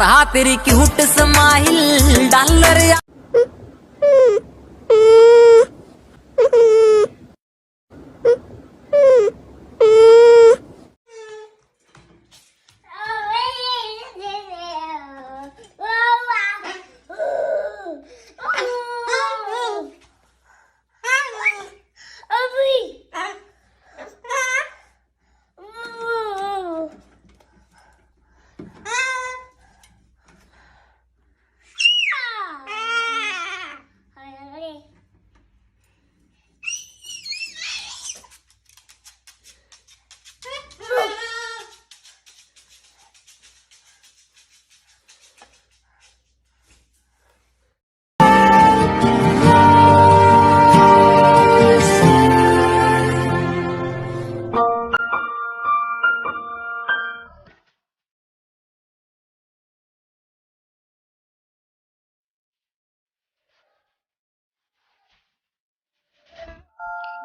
हाँ तेरी cute smile dollar या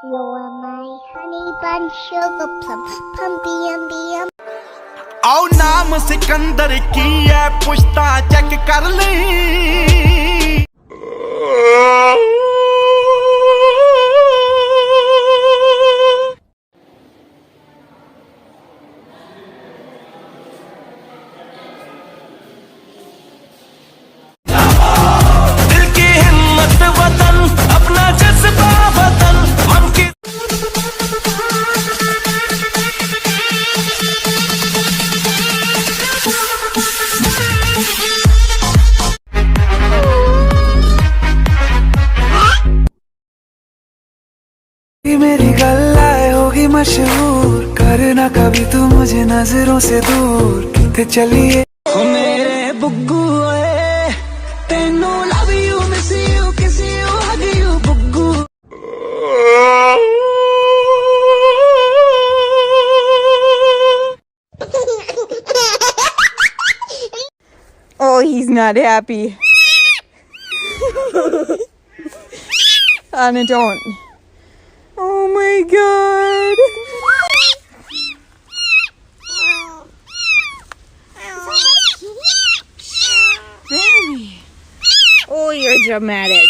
You're my honey bun, sugar plum, pumpy umby आओ नाम सिकंदर की है पुश्ता चेक कर ली दिल की हिम्मत वतन अपना जज्बा वतन हम की मेरी गल्लाए होगी मशहूर करना कभी तू मुझे नजरों से दूर किथे चलिए मेरे बुग्गू तेनू love you miss you kiss you hug you बुग्गू Oh, he's not happy. Anna, don't. Oh my god. Baby. Oh, you're dramatic.